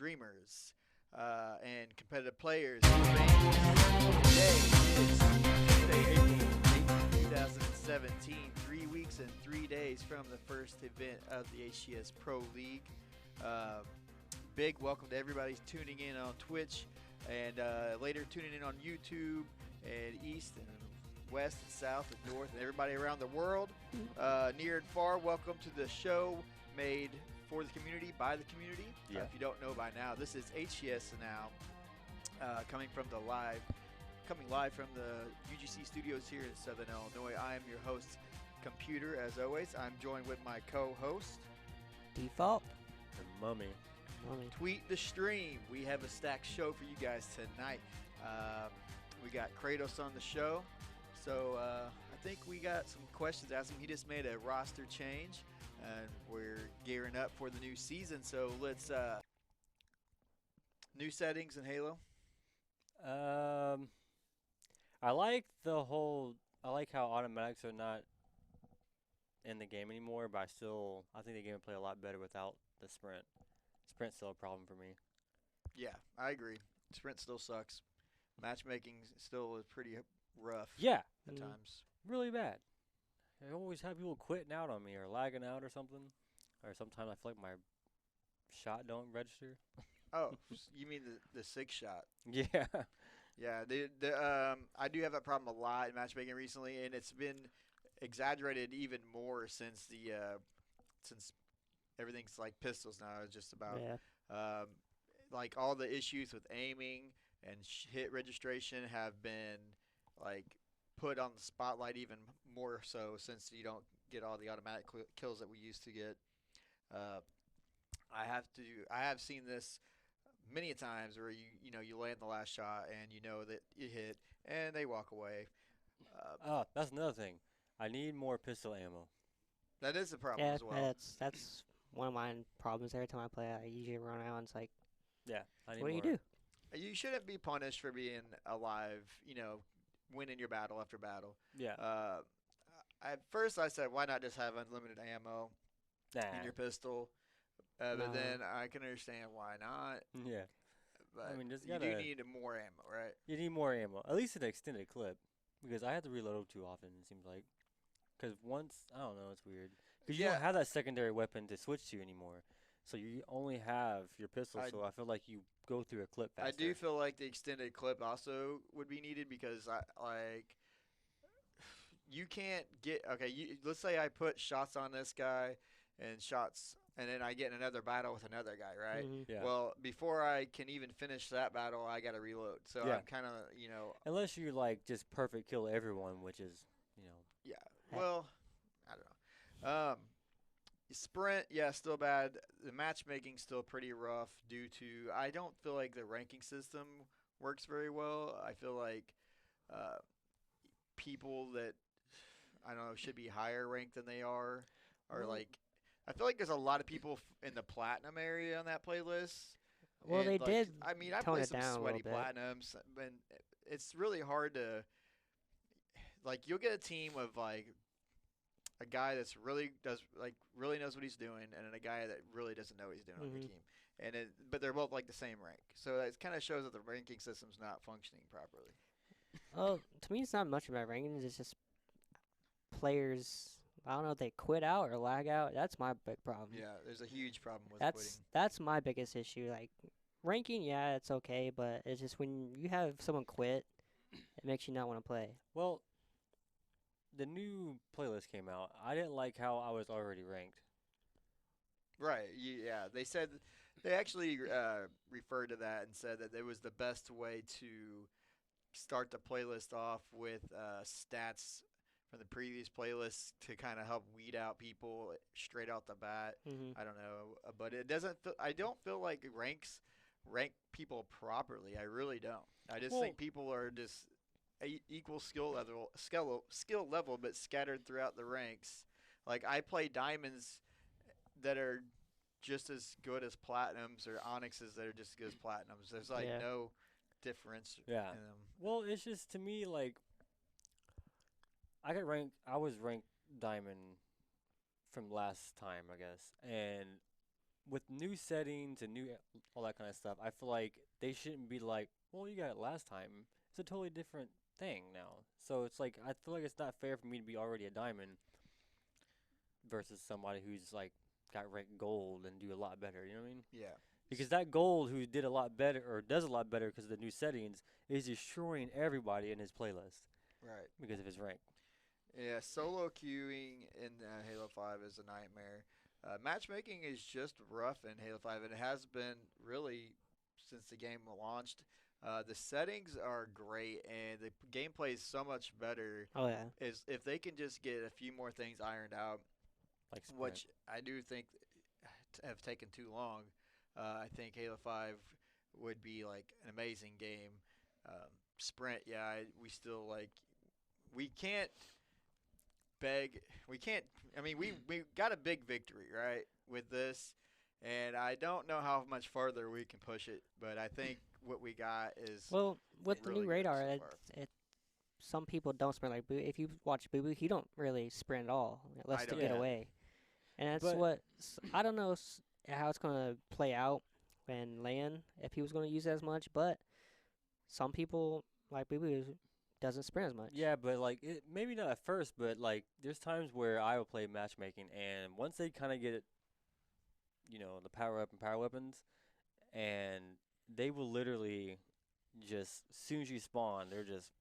streamers, and competitive players and fans. Today is Tuesday, April 8th, 2017, 3 weeks and 3 days from the first event of the HCS Pro League. Big welcome to everybody tuning in on Twitch and later tuning in on YouTube and East and West and South and North and everybody around the world, near and far. Welcome to the show made for the community, by the community. Yeah. If you don't know by now, this is HCS Now, coming live from the UGC studios here in Southern Illinois. I am your host, Computer, as always. I'm joined with my co-host, Default. The Mummy. Tweet the Stream. We have a stacked show for you guys tonight. We got Cratos on the show. So I think we got some questions to ask him. He just made a roster change, and we're gearing up for the new season. So let's new settings in Halo. I like how automatics are not in the game anymore, but I think the game would play a lot better without the sprint. Sprint's still a problem for me. Yeah, I agree. Sprint still sucks. Matchmaking still is pretty rough. Yeah. At times. Really bad. I always have people quitting out on me or lagging out or something. Or sometimes I feel like my shot don't register. Oh, you mean the six shot? Yeah. Yeah, I do have that problem a lot in matchmaking recently, and it's been exaggerated even more since since everything's like pistols now. It's just about like all the issues with aiming and hit registration have been like put on the spotlight even more so since you don't get all the automatic kills that we used to get. I have seen this many times where you land the last shot and you know that you hit and they walk away. That's another thing. I need more pistol ammo. That is a problem as well. Yeah, that's one of my problems. Every time I play, I usually run out and it's like, yeah, I need what more. do you do? You shouldn't be punished for being alive, winning your battle after battle. Yeah. At first I said, why not just have unlimited ammo in your pistol? But then I can understand why not. Yeah. But I mean, you do need more ammo, right? You need more ammo. At least an extended clip. Because I have to reload too often, it seems like. Because I don't know, it's weird. Because you don't have that secondary weapon to switch to anymore. So you only have your pistol, so I feel like you go through a clip faster. I do feel like the extended clip also would be needed because you can't get let's say I put shots on this guy and then I get in another battle with another guy, right? Mm-hmm. Yeah. Well, before I can even finish that battle, I got to reload. So I'm kind of, unless you like just perfect kill everyone, which is, Yeah. Well, I don't know. Sprint, still bad. The matchmaking's still pretty rough due to I don't feel like the ranking system works very well. I feel like people that I don't know should be higher ranked than they are like I feel like there's a lot of people in the platinum area on that playlist. Well, they did. I mean, I play some sweaty platinums, but it's really hard to you'll get a team of like a guy that's really knows what he's doing, and then a guy that really doesn't know what he's doing on your team, but they're both like the same rank. So it kind of shows that the ranking system's not functioning properly. Well, to me, it's not much about rankings. It's just players. I don't know if they quit out or lag out. That's my big problem. Yeah, there's a huge problem with quitting. That's my biggest issue. Like ranking, it's okay, but it's just when you have someone quit, it makes you not want to play. Well, the new playlist came out. I didn't like how I was already ranked. Right. Yeah. They actually referred to that and said that it was the best way to start the playlist off with stats from the previous playlists to kind of help weed out people straight out the bat. I don't know, but it doesn't. I don't feel like it rank people properly. I really don't. I just think people are just equal skill level, but scattered throughout the ranks. Like I play diamonds that are just as good as platinums, or onyxes that are just as good as platinums. There's no difference. Yeah. In them. Well, it's just to me like. I was ranked diamond from last time, I guess. And with new settings and all that kind of stuff, I feel like they shouldn't be like, well, you got it last time. It's a totally different thing now. So it's like I feel like it's not fair for me to be already a diamond versus somebody who's like got ranked gold and do a lot better. You know what I mean? Yeah. Because that gold who did a lot better or does a lot better because of the new settings is destroying everybody in his playlist Right. because of his rank. Yeah, solo queuing in Halo 5 is a nightmare. Matchmaking is just rough in Halo 5, and it has been really since the game launched. The settings are great, and the gameplay is so much better. Oh yeah. Is if they can just get a few more things ironed out, Like Sprint. which I do think have taken too long. I think Halo 5 would be like an amazing game. Sprint, yeah, we still like we can't beg. We can't. I mean, we got a big victory right with this, and I don't know how much farther we can push it, but I think what we got is Well, with the really new good radar, so far. some people don't sprint like Boo. If you watch Boo Boo, he don't really sprint at all, unless I to don't. get Yeah. away. And that's But what I don't know how it's gonna play out when land if he was gonna use it as much, but some people like Boo Boo doesn't sprint as much. yeah, but like maybe not at first, but like there's times where I will play matchmaking, and once they kind of get the power up and power weapons, and they will literally just as soon as you spawn, they're just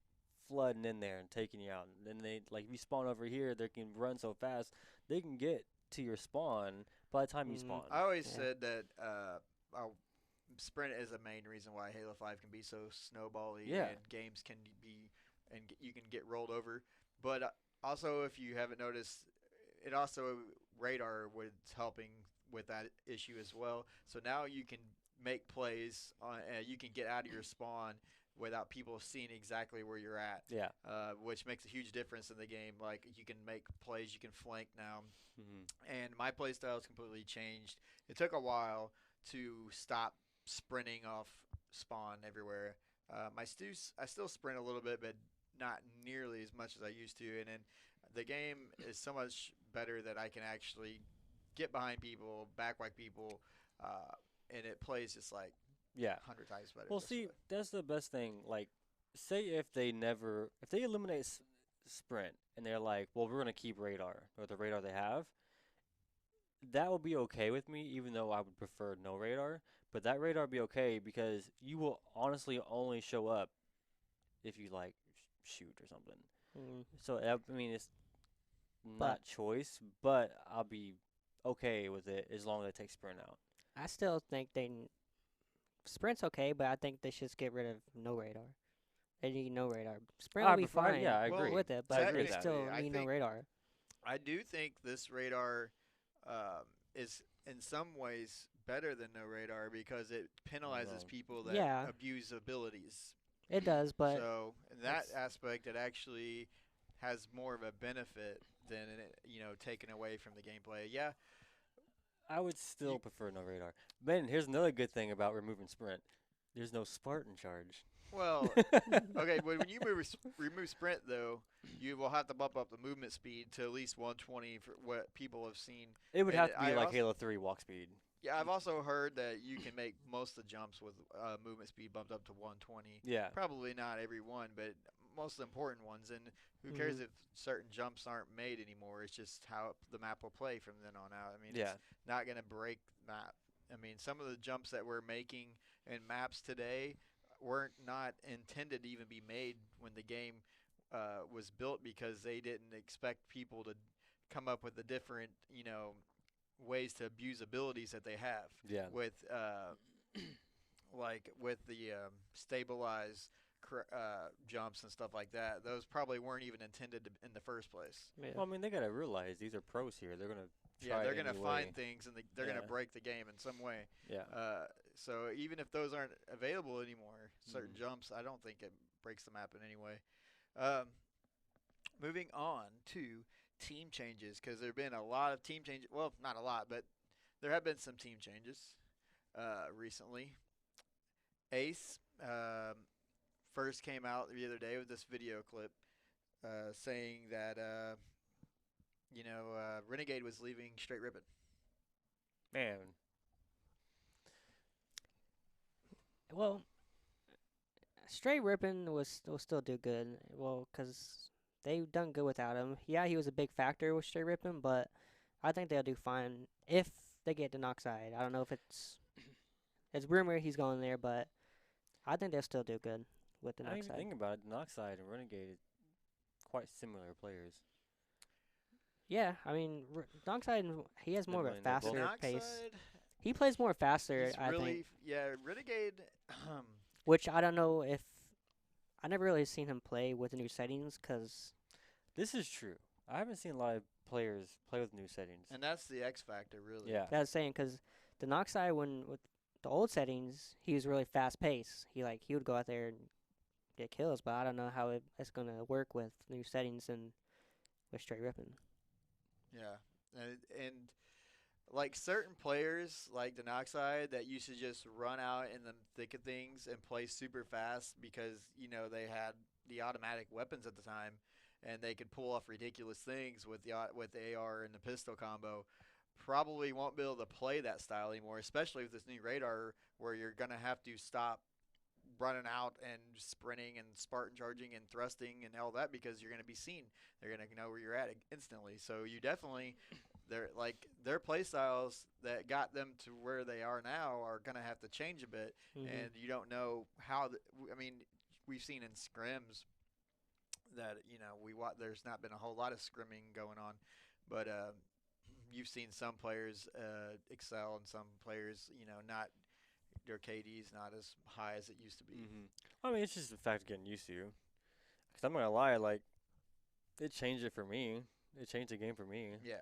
flooding in there and taking you out. And then they like if you spawn over here, they can run so fast they can get to your spawn by the time you Mhm. spawn. I always Yeah. said that sprint is the main reason why Halo 5 can be so snowbally Yeah. and games can be and you can get rolled over. But also, if you haven't noticed, it also radar was helping with that issue as well. So now you can make plays on, you can get out of your spawn without people seeing exactly where you're at, Yeah. which makes a huge difference in the game. Like you can make plays, you can flank now, Hmm. and my play style has completely changed. It took a while to stop sprinting off spawn everywhere. I still sprint a little bit, but not nearly as much as I used to. And then the game is so much better that I can actually get behind people, backwipe people, and it plays just like Yeah. 100 times better. Well, this see, way. that's the best thing. Like, say if they eliminate sprint and they're like, well, we're gonna keep radar or the radar they have, that would be okay with me, even though I would prefer no radar. But that radar would be okay because you will honestly only show up if you like shoot or something. Mm. So I mean, it's But not choice, but I'll be okay with it as long as I take sprint out. I still think sprint's okay, but I think they should just get rid of no radar. They need no radar. Sprint I will be prefer, fine yeah, I Well, agree. with it, I but agree they with that. still I need no think radar. I do think this radar is in some ways better than no radar because it penalizes No. people that Yeah, abuse abilities. it does, but So in that that's aspect, it actually has more of a benefit than taken away from the gameplay. Yeah, I would you, still prefer no radar. Ben, here's another good thing about removing sprint. There's no Spartan charge. well, okay, but when you remove sprint though, you will have to bump up the movement speed to at least 120 for what people have seen. It would And have to be I like also, Halo 3 walk speed. yeah, I've also heard that you can make most of the jumps with movement speed bumped up to 120. Yeah. Probably not every one, but most of the important ones. And who cares if certain jumps aren't made anymore? It's just how the map will play from then on out. I mean, Yeah. it's not going to break the map. I mean, some of the jumps that we're making in maps today weren't not intended to even be made when the game was built because they didn't expect people to come up with the different, ways to abuse abilities that they have Yeah. with like with the stabilize jumps and stuff like that. Those probably weren't even intended in the first place. yeah. Well, I mean, they gotta realize these are pros here. They're gonna Yeah, try they're it gonna any find way. things and they're gonna Yeah. break the game in some way. Yeah. So even if those aren't available anymore, certain Mhm. jumps, I don't think it breaks the map in any way. Um, moving on to team changes because there have been a lot of team changes. Well, not a lot, but there have been some team changes recently. Ace first came out the other day with this video clip saying that Renegade was leaving straight ribbon. Man, Well, straight ripping will still do good. Well, 'cause they've done good without him. Yeah, he was a big factor with straight ripping, but I think they'll do fine if they get Denoxide. I don't know if it's rumored he's going there, but I think they'll still do good with I didn't even Denoxide. think about it. Noxide and Renegade, quite similar players. Yeah, I mean, Denoxide, he has more of a Definitely, they're both. faster pace. Denoxide, He plays more faster, he's I think, really Renegade. which I don't know if I never really seen him play with the new settings 'cause This is true. I haven't seen a lot of players play with new settings. And that's the X factor, really. Yeah. that's saying 'cause the Denoxide when with the old settings, he was really fast paced. He would go out there and get kills, but I don't know how it's gonna work with new settings and with straight ripping. Yeah, and like certain players like Denoxide that used to just run out in the thick of things and play super fast because they had the automatic weapons at the time, and they could pull off ridiculous things with the AR and the pistol combo. Probably won't be able to play that style anymore, especially with this new radar where you're gonna have to stop running out and sprinting and Spartan charging and thrusting and all that because you're going to be seen. They're going to know where you're at instantly. So you definitely, their play styles that got them to where they are now are going to have to change a bit. And you don't know how. I mean, we've seen in scrims that there's not been a whole lot of scrimming going on, but you've seen some players excel and some players not their KD's not as high as it used to be. I mean, it's just the fact of getting used to. Because I'm not gonna lie, like, it changed it for me. It changed the game for me. Yeah.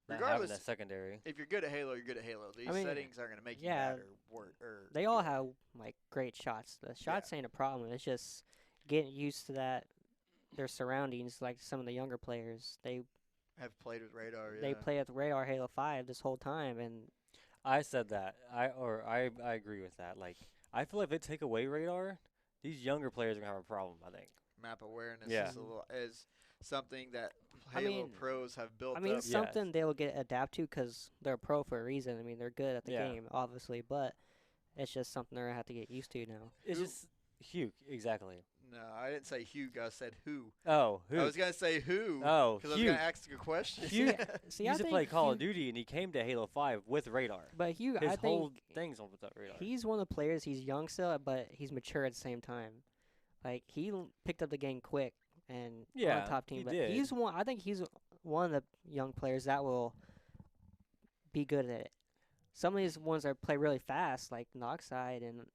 Not having Regardless, that secondary. if you're good at Halo, you're good at Halo. These I mean, settings aren't going to make you yeah, bad or work. they all have like great shots. The shots ain't a problem. It's just getting used to that their surroundings. Like some of the younger players, they have played with radar. Yeah. they play at the radar Halo 5 this whole time, and I said that. I agree with that. Like, I feel like if they take away radar, these younger players are gonna have a problem. I think. Map awareness Yeah. is something that I Halo mean- pros have built I mean up. it's Yeah. something they'll get adapt to because they're a pro for a reason. I mean they're good at the Yeah. game, obviously, but it's just something they're gonna have to get used to now. It's Who- just Hugh, exactly. No, I didn't say Hugh. I said who. Oh, who? I was going to say who. Oh, Because I was Hugh. going to ask a question. Hugh See, He I used to think play Call of Hugh- Duty, and he came to Halo 5 with radar. But Hugh, His I whole think thing's on with that radar. he's one of the players. He's young still, but he's mature at the same time. Like picked up the game quick and Yeah, on top team. he But did. he's one. I think he's one of the young players that will be good at it. Some of these ones that play really fast, like Noxide and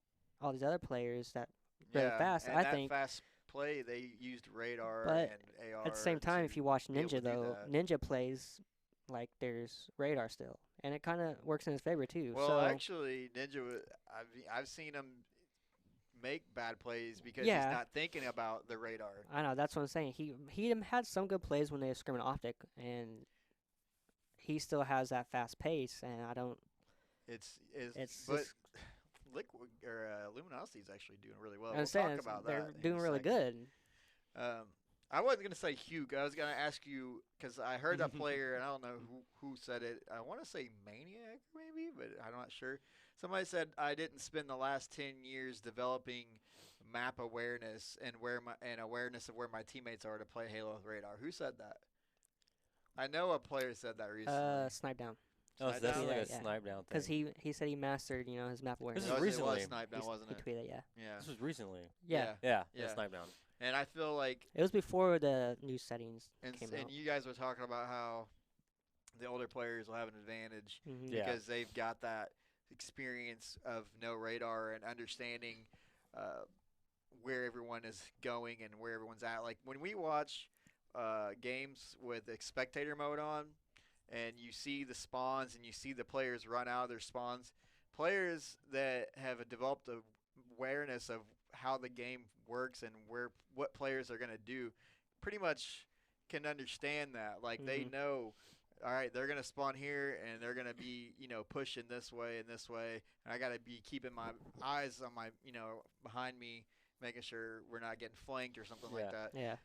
all these other players that really fast. And I that think. fast play, they used radar But and AR. At the same time, if you watch be able to Ninja do though, that. Ninja plays like there's radar still, and it kind of works in his favor too. Well, so actually, Ninja, I've seen him make bad plays because Yeah. he's not thinking about the radar. I know that's what I'm saying. He had some good plays when they were scrimming optic, and he still has that fast pace. And I don't. It's It's but just, Liquid or Luminosity's actually doing really well. I'm We'll saying talk it's- about they're that. in doing a really second. good. I wasn't gonna say Hugh. I was gonna ask you because I heard that player, and I don't know who said it. I want to say Maniac maybe, but I'm not sure. Somebody said I didn't spend the last 10 years developing map awareness and awareness of where my teammates are to play Halo with radar. Who said that? I know a player said that recently. Snipe down, Oh, so Snipe that's down? like a Yeah. snipe down thing. because he said he mastered his map awareness. is It was recently. Snipe down, wasn't He it? tweeted, yeah, Yeah. This was recently. yeah. Yeah, Yeah. snipe down. And I feel like It was before the new settings came and out. you guys were talking about how the older players will have an advantage Yeah. because they've got that experience of no radar and understanding where everyone is going and where everyone's at. Like when we watch games with the spectator mode on, and you see the spawns and you see the players run out of their spawns, players that have developed a awareness of how the game works and what players are going to do pretty much can understand that. Like they Mhm. know, all right, they're going to spawn here and they're going to be, pushing this way and this way. And I got to be keeping my eyes on my, behind me, making sure we're not getting flanked or something like Yeah. that. Yeah,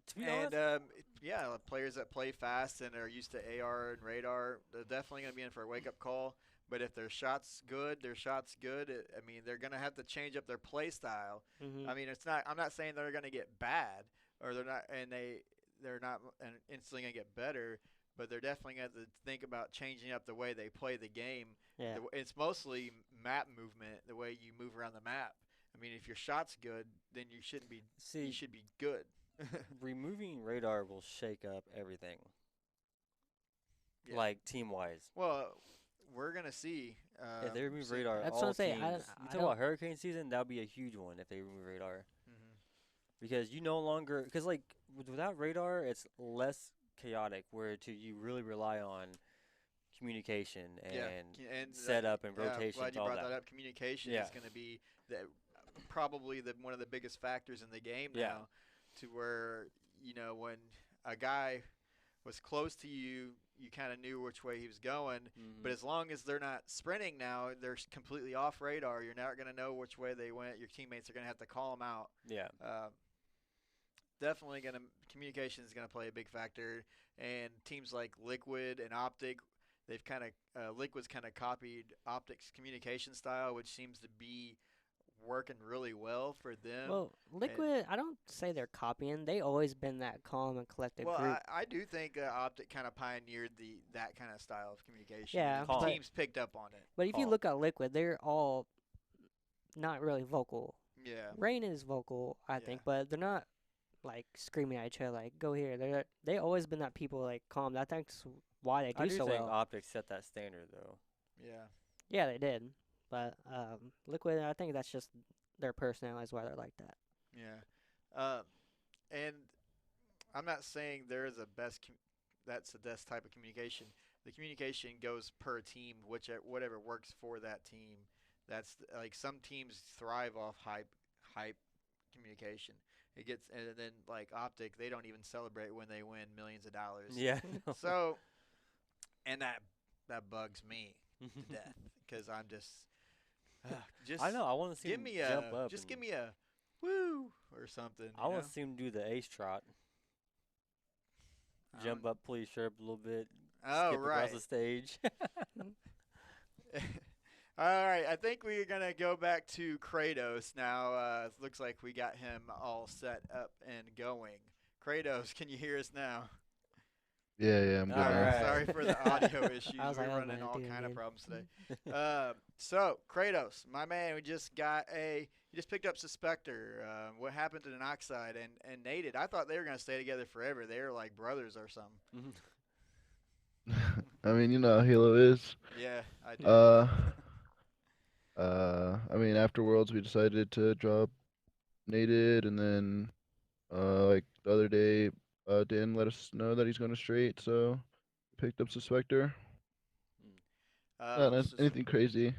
To be And honest, players that play fast and are used to AR and radar, they're definitely going to be in for a wake up call. But if their shot's good, their shot's good. I mean, they're gonna have to change up their play style. Mhm. I mean, it's not. I'm not saying they're gonna get bad or they're not, and they're not instantly gonna get better. But they're definitely going to think about changing up the way they play the game. Yeah. It's mostly map movement, the way you move around the map. I mean, if your shot's good, then you shouldn't be. You See, should be good. removing radar will shake up everything, Yeah. like team wise. Well, we're gonna see. If they remove Soon. radar, That's what all I'm saying. teams. You I talk don't. about hurricane season, that would be a huge one if they remove radar. Hmm. Because you no longer, because like without radar, it's less chaotic. Where to you really rely on communication Yeah, and and setup and yeah, I'm rotations, glad you all brought that. that up. Communication Yeah, is going to be probably the one of the biggest factors in the game yeah, now, to where when a guy was close to you, you kind of knew which way he was going. But hmm as long as they're not sprinting now, they're completely off radar. You're not going to know which way they went. Your teammates are going to have to call them out. yeah. Uh, Definitely going to communication is going to play a big factor. And teams like Liquid and Optic, they've kind of Liquid's kind of copied Optic's communication style, which seems to be working really well for them. Well, And Liquid, I don't say they're copying. They always been that calm and collected well, group. I do think Optic kind of pioneered that kind of style of communication, Yeah, and Calm. but teams picked up on it. but if you Calm. look at Liquid, they're all not really vocal. Yeah, Rain is vocal, I yeah, think, but they're not like screaming at each other like "Go here." They always been that people like calm. I think that's why they I do do so think well. optics set that standard though. yeah, Yeah, they did. But Liquid, I think that's just their personality is why they're like that. yeah. And I'm not saying there is a that's the best type of communication. The communication goes per team, which whatever works for that team. That's like some teams thrive off hype communication. It gets and then like Optic, they don't even celebrate when they win millions of dollars. Yeah. So and that bugs me to death because I'm just I know. I want to see give him me jump up. just give and- me a woo or something. I want to see him do the ace trot. Jump up, pull your shirt up a little bit, Oh skip across right. the stage. All right, I think we're gonna go back to Kratos now. Looks like we got him all set up and going. Kratos, can you hear us now? Yeah, I'm good All now. right. Sorry for the audio issues. I was like, We're oh, running man, all dude, kind of dude. problems today. So Kratos, my man, we just got you just picked up Suspector. What happened to Noxide and Nated? I thought they were gonna stay together forever. They were like brothers or something. I mean, you know how Halo is. Yeah, I do. Uh, I mean, after Worlds, we decided to drop Nated, and then, like the other day, Dan let us know that he's going to straight, so we picked up Suspector. Not Sus- anything crazy.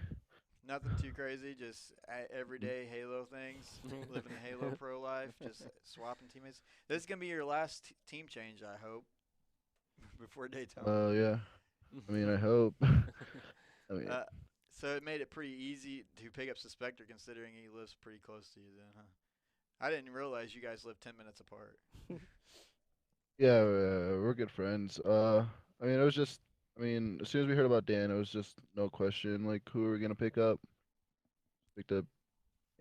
Nothing too crazy, just everyday Halo things, living the Halo pro life, just swapping teammates. This is gonna be your last team change, I hope, before Daytona. Yeah. I mean, I hope. I mean, Uh, so it made it pretty easy to pick up Suspector, considering he lives pretty close to you. Then, huh? I didn't realize you guys live 10 minutes apart. yeah, we're good friends. I mean, it was just, I mean, as soon as we heard about Dan, it was just no question, like, who are we gonna pick up? Picked up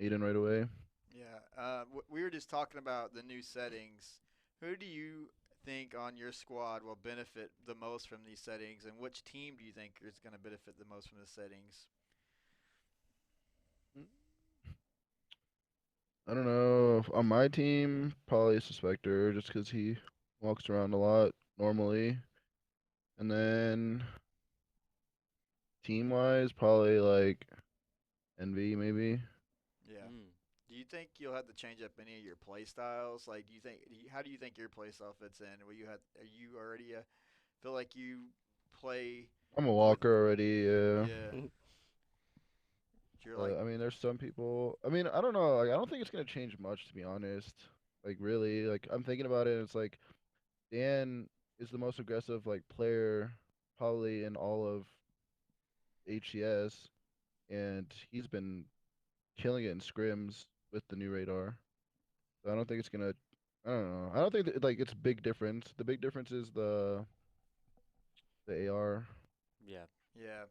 Aiden right away. Yeah. We were just talking about the new settings. Who do you think on your squad will benefit the most from these settings, and which team do you think is going to benefit the most from the settings? I don't know. On my team, probably Suspector, just 'cause he walks around a lot normally. And then team wise, probably like Envy maybe. Yeah. Mm. Do you think you'll have to change up any of your play styles? Like, how do you think your play style fits in? Are you already feel like you play I'm a with, walker already. Yeah. yeah, you're like, But I mean, there's some people. I mean, I don't know. Like, I don't think it's gonna change much, to be honest. Like, really. Like, I'm thinking about it. And it's like Dan is the most aggressive like player probably in all of HCS, and he's been killing it in scrims with the new radar. So I don't think it's gonna. I don't know. I don't think that, like it's a big difference. The big difference is the AR. Yeah. yeah.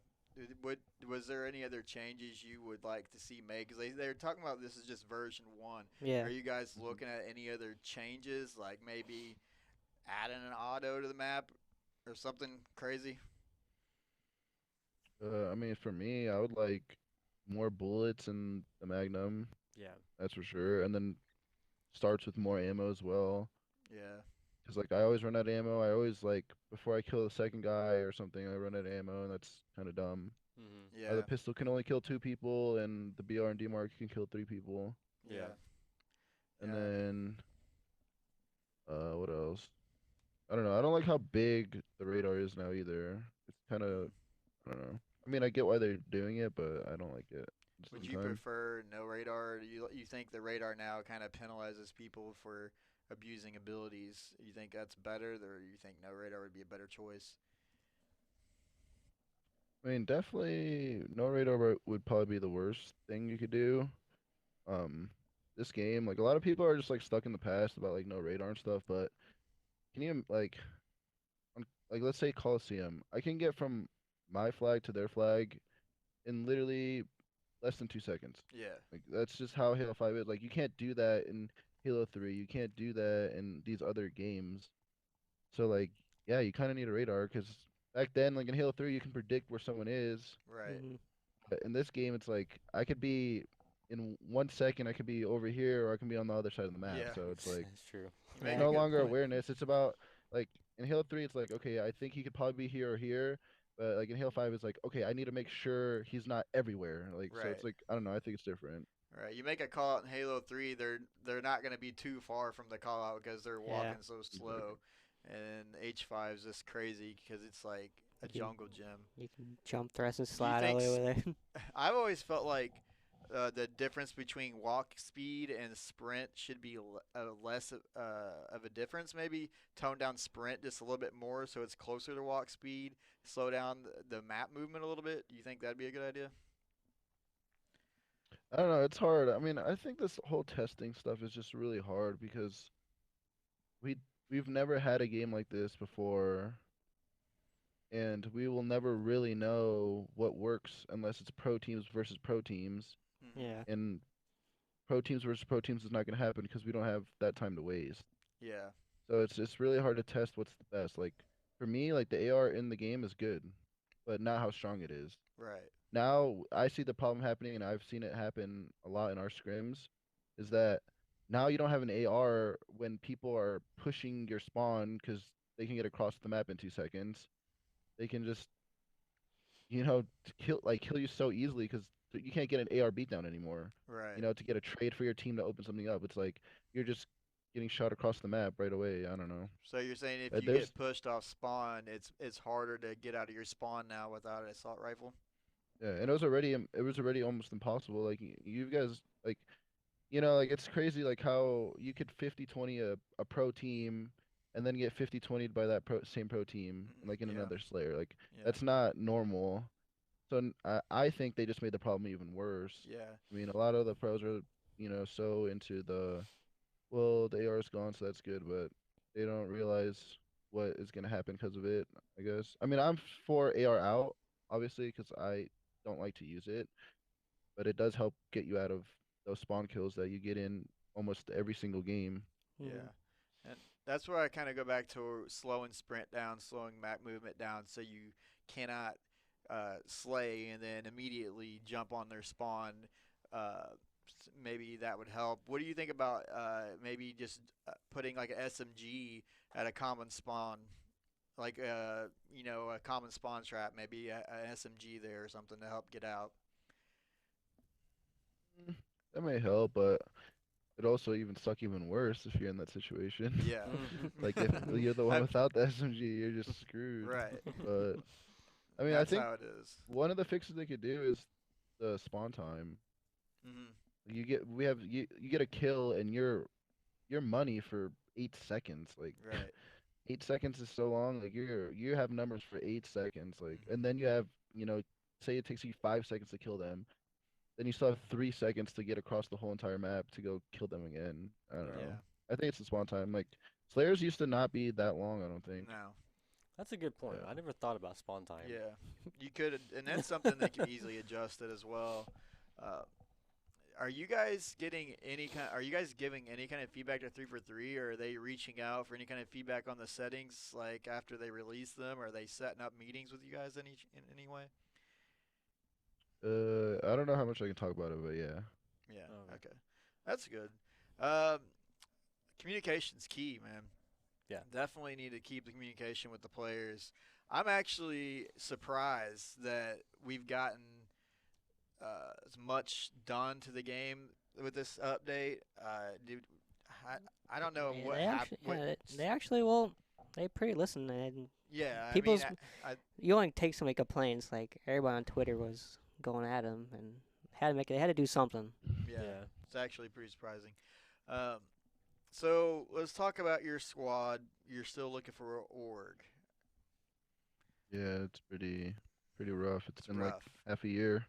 Would was there any other changes you would like to see made? Because they're talking about this is just version one. Yeah. Are you guys Mhm. looking at any other changes, like maybe adding an auto to the map or something crazy? I mean, for me, I would like more bullets in the Magnum, Yeah. that's for sure, and then starts with more ammo as well. Yeah, Cause like I always run out of ammo. I always like before I kill the second guy or something, I run out of ammo, and that's kind of dumb. Mhm. The yeah, pistol can only kill 2 people, and the BR and DMARC can kill 3 people. Yeah. yeah, And yeah. then what else? I don't know. I don't like how big the radar is now either. It's kind of Mm. I don't know. I mean, I get why they're doing it, but I don't like it at the Would same you time. prefer no radar? You think the radar now kind of penalizes people for abusing abilities? You think that's better, or you think no radar would be a better choice? I mean, definitely no radar would probably be the worst thing you could do. Um, this game, like a lot of people are just like stuck in the past about like no radar and stuff, but can you like let's say Coliseum, I can get from my flag to their flag in literally less than 2 seconds. Yeah, Like that's just how Halo 5 is. Like you can't do that in Halo 3. You can't do that in these other games. So like yeah, you kind of need a radar because back then, like in Halo 3, you can predict where someone is. right. Mhm. But in this game, it's like I could be in 1 second, I could be over here or I can be on the other side of the map. Yeah, So it's like That's true. you it's make Yeah. a no good longer point. awareness. It's about like in Halo 3, it's like okay, I think he could probably be here or here. But like in Halo 5, it's like okay, I need to make sure he's not everywhere. Like so, it's Right. like I don't know. I think it's different. Right. You make a call out in Halo 3, they're not going to be too far from the call out because they're Yeah. walking so Exactly. slow. And H5 is just crazy because it's like a You can jungle gym. you can jump, thrust, and Do you slide all think the way over there. I've always felt like the difference between walk speed and sprint should be less of a difference. Maybe tone down sprint just a little bit more so it's closer to walk speed. Slow down the map movement a little bit. Do you think that'd be a good idea? I don't know. It's hard. I mean, I think this whole testing stuff is just really hard because we we've never had a game like this before, and we will never really know what works unless it's pro teams versus pro teams. Hmm. Yeah. And pro teams versus pro teams is not going to happen because we don't have that time to waste. Yeah. So it's really hard to test what's the best. Like for me, like the AR in the game is good, but not how strong it is. Right. Now I see the problem happening, and I've seen it happen a lot in our scrims, is that now you don't have an AR when people are pushing your spawn because they can get across the map in 2 seconds. They can just kill you so easily because you can't get an AR beatdown anymore. Right. To get a trade for your team to open something up, it's like you're just getting shot across the map right away. I don't know. So you're saying if you There's get pushed off spawn, it's harder to get out of your spawn now without an assault rifle? Yeah, and it was already almost impossible. Like you guys like it's crazy like how you could 50-20 a pro team and then get 50-20'd by that same pro team Mhm. like in Yeah. another Slayer. Like Yeah. that's not normal. So I think they just made the problem even worse. Yeah. I mean, a lot of the pros are, so into well, the AR is gone, so that's good, but they don't realize what is going to happen because of it, I guess. I mean, I'm for AR out, obviously, because I don't like to use it, but it does help get you out of those spawn kills that you get in almost every single game. Mhm. Yeah. And that's where I kind of go back to slowing sprint down, slowing map movement down so you cannot slay and then immediately jump on their spawn. Maybe that would help. What do you think about maybe just putting like an SMG at a common spawn? Like a common spawn trap, maybe an SMG there or something to help get out. Mm, That may help, but it also even suck even worse if you're in that situation. Yeah. Like if you're the one I'm, without the SMG, you're just screwed. right. But I mean, I That's think how it is. one of the fixes they could do is the spawn time. Mhm. You get a kill and your money for 8 seconds. Like Right. 8 seconds is so long. Like you have numbers for 8 seconds. Like Mhm. and then you have say it takes you 5 seconds to kill them. Then you still have 3 seconds to get across the whole entire map to go kill them again. I don't know. Yeah. I think it's the spawn time. Like Slayers used to not be that long. I don't think. No. That's a good point. Yeah. I never thought about spawn time. Yeah, you could, and that's something that can be easily adjusted as well. Uh, are you guys getting any kind? Are you guys giving any kind of feedback to 343, or are they reaching out for any kind of feedback on the settings, like after they release them? Are they setting up meetings with you guys in any way? I don't know how much I can talk about it, but yeah. Yeah. Okay. Okay, that's good. Um, Communication's key, man. Yeah. Definitely need to keep the communication with the players. I'm actually surprised that we've gotten as much done to the game with this update. Dude, I don't know Yeah, what they happened. actually, yeah, they actually, well, they pretty listen. And Yeah, I mean, people's, I you only take so many complaints. Like everybody on Twitter was going at him and had to make it. They had to do something. yeah, Yeah. it's actually pretty surprising. Um, so let's talk about your squad. You're still looking for a org. Yeah, it's pretty rough. It's It's been like rough. half a year.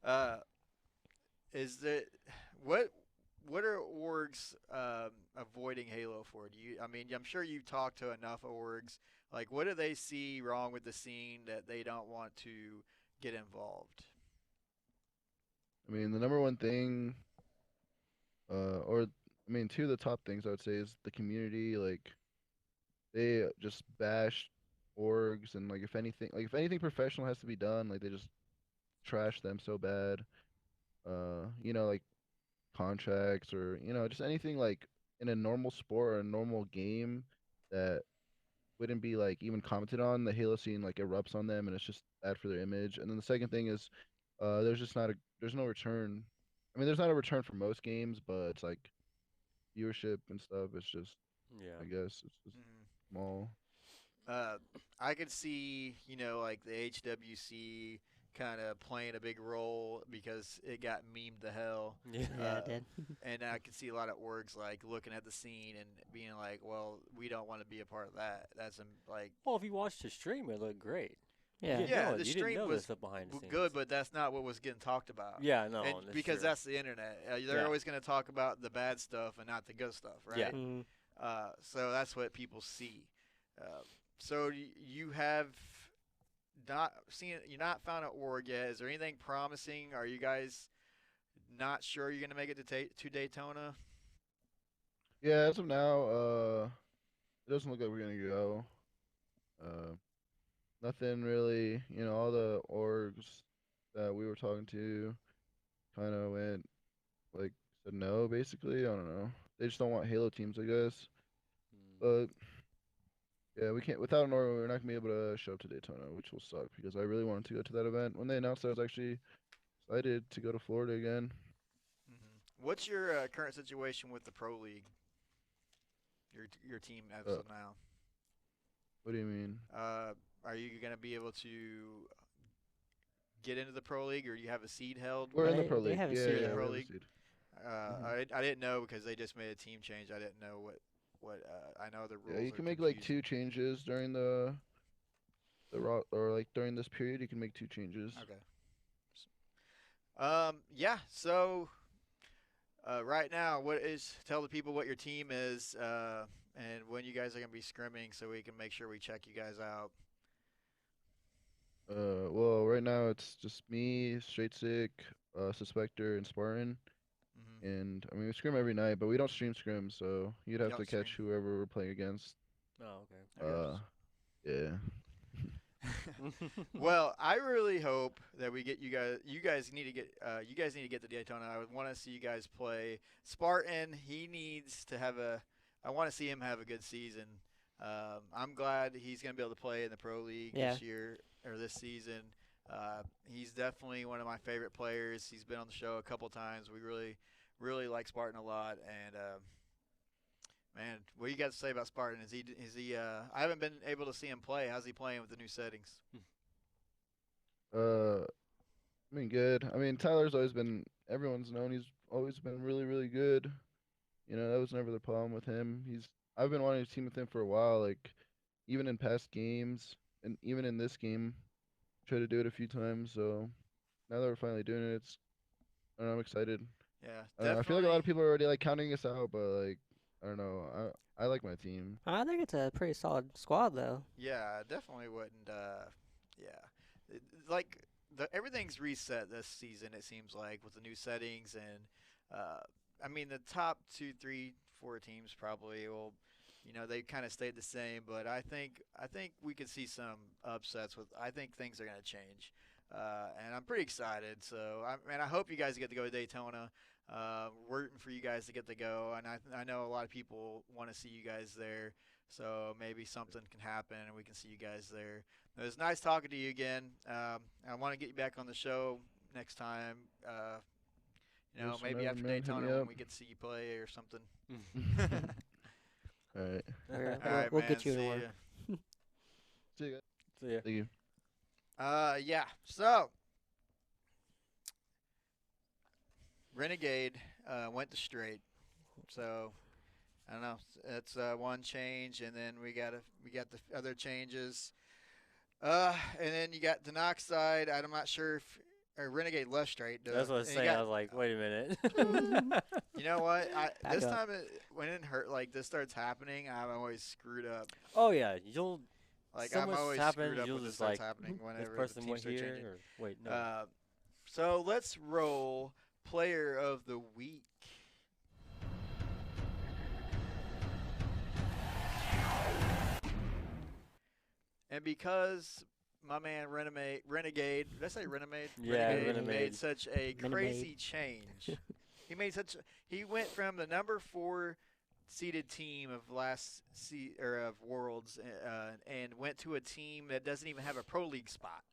uh, is that what? What are orgs avoiding Halo for? Do you? I mean, I'm sure you've talked to enough orgs. Like, what do they see wrong with the scene that they don't want to get involved? I mean, the number one thing, or I mean, two of the top things I would say is the community. Like, they just bash orgs, and like if anything professional has to be done, like they just trash them so bad. Like contracts or just anything like in a normal sport or a normal game that wouldn't be like even commented on. The Halo scene like erupts on them, and it's just bad for their image. And then the second thing is, there's no return. I mean, there's not a return for most games, but it's like viewership and stuff. It's just, Yeah. I guess, it's just Mm. small. Uh, I could see, like the HWC kind of playing a big role because it got memed to hell. Yeah. Yeah, Uh, it did. and I could see a lot of orgs like looking at the scene and being like, "Well, we don't want to be a part of that." That's like, Well, if you watched the stream, it looked great. You Yeah. didn't yeah, know it. the You didn't stream know was this stuff behind the scenes. good, but that's not what was getting talked about. Yeah, no, And that's because true. that's the internet, they're Yeah. always going to talk about the bad stuff and not the good stuff, right? Yeah. Mm. So that's what people see. Uh, so you have not seen, you're not found an org yet. Is there anything promising? Are you guys not sure you're going to make it to Daytona? Yeah, as of now, it doesn't look like we're gonna go. Uh, Nothing really. All the orgs that we were talking to kind of went like said no, basically. I don't know. They just don't want Halo teams, I guess. Mm. But yeah, we can't without an org. We're not gonna be able to show up to Daytona, which will suck because I really wanted to go to that event. When they announced, I was actually excited to go to Florida again. What's your current situation with the Pro League? Your team as Uh, of now. what do you mean? Are you going to be able to get into the Pro League, or do you have a seed held? We're in the They- Pro they League. have a Yeah, seed yeah, in the we Pro have a League. seed. I didn't know because they just made a team change. I didn't know what I know the rules. Yeah, you are can make like confusing. 2 changes during the raw or like during this period. You can make 2 changes. Okay. Yeah. So right now, tell the people what your team is and when you guys are gonna be scrimming, so we can make sure we check you guys out. Well, right now it's just me, Straight Sick, Suspector, and Spartan. Hmm. And I mean, we scrim every night, but we don't stream scrim, so you'd You have don't to catch stream. whoever we're playing against. Oh, okay. Okay. Yeah. Well, I really hope that we get you guys. You guys need to get to Daytona. I would want to see you guys play Spartan. He needs to have a. I want to see him have a good season. I'm glad he's going to be able to play in the Pro League Yeah. this year or this season. He's definitely one of my favorite players. He's been on the show a couple times. We really like Spartan a lot. And man, what do you got to say about Spartan? Is he? I haven't been able to see him play. How's he playing with the new settings? I mean, good. I mean, Tyler's always been. Everyone's known he's always been really, really good. That was never the problem with him. I've been wanting to team with him for a while. Like, even in past games, and even in this game, tried to do it a few times. So now that we're finally doing it, I don't know, I'm excited. Yeah, I feel like a lot definitely. of people are already like counting us out, but like, I I don't know. I like my team. I think it's a pretty solid squad, though. Yeah, I definitely wouldn't. Yeah, like everything's reset this season. It seems like with the new settings and, uh, I mean the top two, three, four teams probably will, they kind of stayed the same. But I think we could see some upsets with. I think things are gonna change, and I'm pretty excited. So I hope you guys get to go to Daytona. Rooting for you guys to get to go, and I know a lot of people want to see you guys there. So maybe something can happen and we can see you guys there. It was nice talking to you again. I want to get you back on the show next time. Just Maybe whenever, after man, hit Daytona me when up. we get to see you play or something. All right. We're- All right, we'll man. get you See one. ya. See you guys. So yeah. Thank you. Yeah. So Renegade went to straight. So I don't know. That's one change, and then we got the other changes. And then you got Denoxide. I'm not sure if Renegade left straight. That's what I was and you saying. I got- was like, wait a minute. You know what? Back This up. time when it hurt, like this starts happening, I'm always screwed up. Oh yeah, you'll. Like So I'm much always happens, screwed up you'll when this just starts like, happening. this Whenever the person teams went start here. changing. Or, wait, no. So let's roll Player of the Week. And because my man Renegade, did I say Renegade? Yeah, Renegade made Renegade. such a Renegade. crazy change. He went from the number 4 seeded team of of Worlds and went to a team that doesn't even have a Pro League spot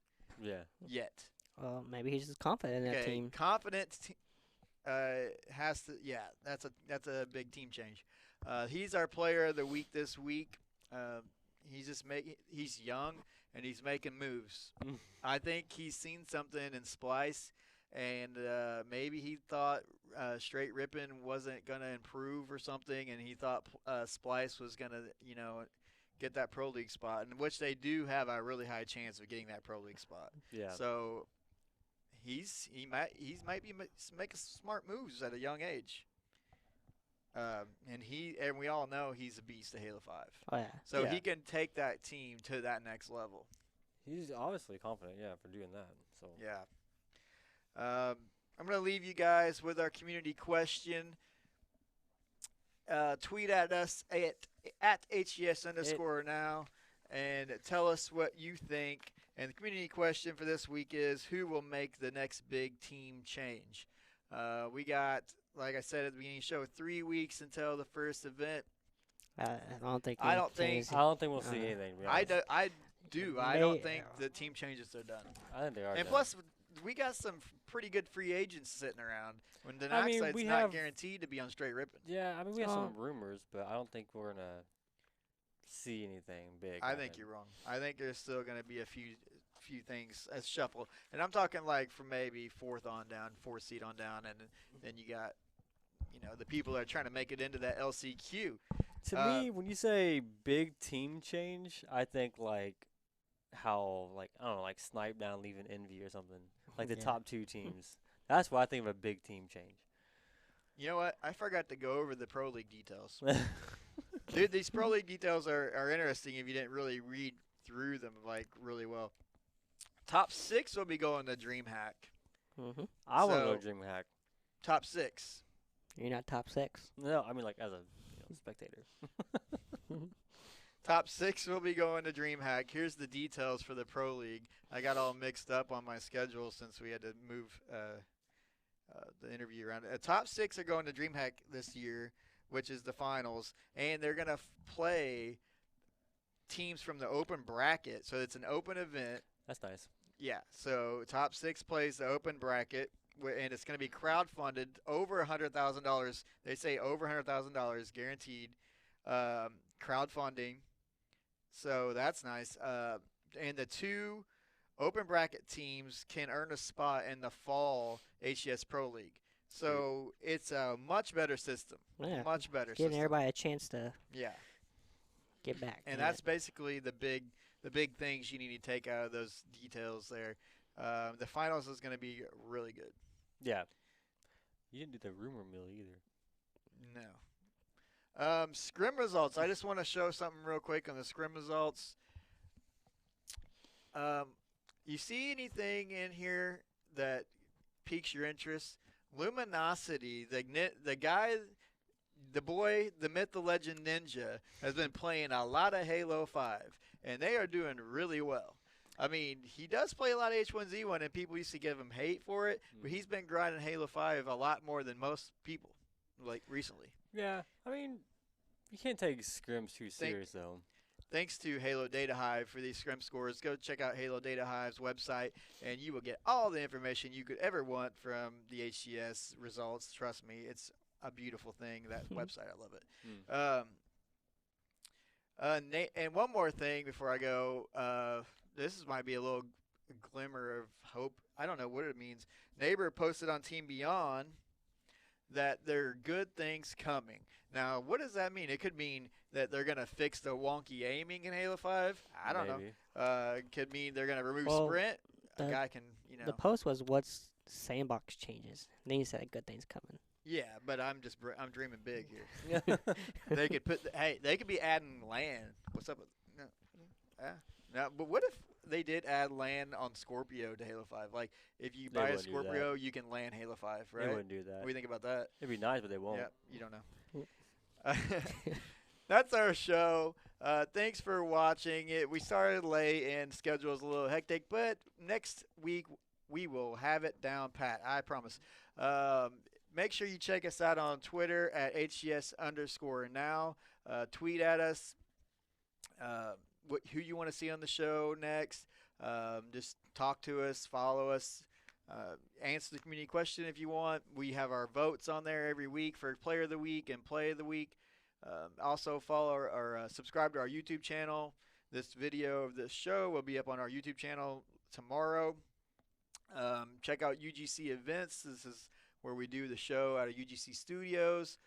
Yeah. yet. Well, maybe he's just confident in that Okay, team. confident has to. Yeah, that's a big team change. He's our player of the week this week. He's young and he's making moves. Mm. I think he's seen something in Splice, and maybe he thought straight ripping wasn't gonna improve or something, and he thought Splice was gonna get that Pro League spot, in which they do have a really high chance of getting that Pro League spot. Yeah. So he might be making smart moves at a young age. And we all know he's a beast of Halo 5. Oh yeah. So Yeah. he can take that team to that next level. He's obviously confident, yeah, for doing that. So Yeah. I'm going to leave you guys with our community question. Tweet at us at HCS_now and tell us what you think. And the community question for this week is, who will make the next big team change? We got, like I said at the beginning of the show, 3 weeks until the first event. I don't think. I any don't think- changes- I don't think we'll see Uh, anything. to be I honest. do. I don't May- think the team changes are done. I think they are. And done. plus, we got some pretty good free agents sitting around. When the I mean, Denoxide's we not have- guaranteed to be on straight ripping. Yeah, I mean, we have Um, some rumors, but I don't think we're gonna see anything big. I think you're wrong. I think there's still going to be a few things as shuffle, and I'm talking like from maybe fourth seed on down, and then you got the people that are trying to make it into that LCQ. To me, when you say big team change, I think like how I don't know, like Snipe down leaving Envy or something, like the Yeah. top 2 teams. That's what I think of a big team change. You know what? I forgot to go over the Pro League details. Dude, these Pro League details are interesting if you didn't really read through them like really well. Top 6 will be going to DreamHack. Mhm. I want to So- go DreamHack. Top 6. You're not top 6. No, I mean like as a spectator. Top 6 will be going to DreamHack. Here's the details for the Pro League. I got all mixed up on my schedule since we had to move the interview around. Top 6 are going to DreamHack this year, which is the finals, and they're going to play teams from the open bracket. So it's an open event. That's nice. Yeah, so top 6 plays the open bracket, and it's going to be crowdfunded over $100,000. They say over $100,000 guaranteed crowdfunding. So that's nice. And the 2 open bracket teams can earn a spot in the fall HCS Pro League. So it's a much better system. Yeah. Much better Giving system. everybody a chance to Yeah. get back. And yeah. that's basically the big things you need to take out of those details there. The finals is going to be really good. Yeah. You didn't do the rumor mill either. No. Scrim results. I just want to show something real quick on the scrim results. Um, you see anything in here that piques your interest? Luminosity, the guy, the boy, the myth, the legend, Ninja, has been playing a lot of Halo 5, and they are doing really well. I mean, he does play a lot of H1Z1, and people used to give him hate for it, but he's been grinding Halo 5 a lot more than most people, like, recently. Yeah, I mean, you can't take scrims too serious, though. Thanks to Halo Data Hive for these scrim scores. Go check out Halo Data Hive's website, and you will get all the information you could ever want from the HCS results. Trust me, it's a beautiful thing, that website. I love it. And one more thing before I go. Might be a little glimmer of hope. I don't know what it means. Neighbor posted on Team Beyond that there are good things coming. Now, what does that mean? It could mean that they're going to fix the wonky aiming in Halo 5. I don't know. It could mean they're going to remove sprint. A guy can, The post was what's sandbox changes. Then you said good things coming. Yeah, but I'm dreaming big here. They could they could be adding land. What's up with no, but what if they did add land on Scorpio to Halo 5? Like, if you buy a Scorpio, you can land Halo 5, right? They wouldn't do that. What do you think about that? It'd be nice, but they won't. Yeah, you don't know. That's our show. Thanks for watching it. We started late and schedule's a little hectic, but next week we will have it down pat. I promise. Make sure you check us out on Twitter at HCS_now. Tweet at us. Who you want to see on the show next. Just talk to us, follow us, answer the community question if you want. We have our votes on there every week for Player of the Week and Play of the Week. Also follow or subscribe to our YouTube channel. This video of this show will be up on our YouTube channel tomorrow. Check out UGC Events. This is where we do the show out of UGC Studios.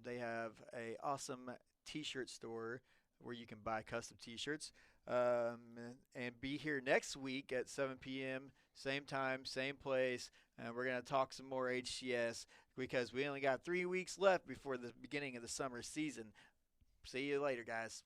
They have a awesome t-shirt store where you can buy custom t-shirts. And be here next week at 7 p.m., same time, same place. And we're going to talk some more HCS because we only got 3 weeks left before the beginning of the summer season. See you later, guys.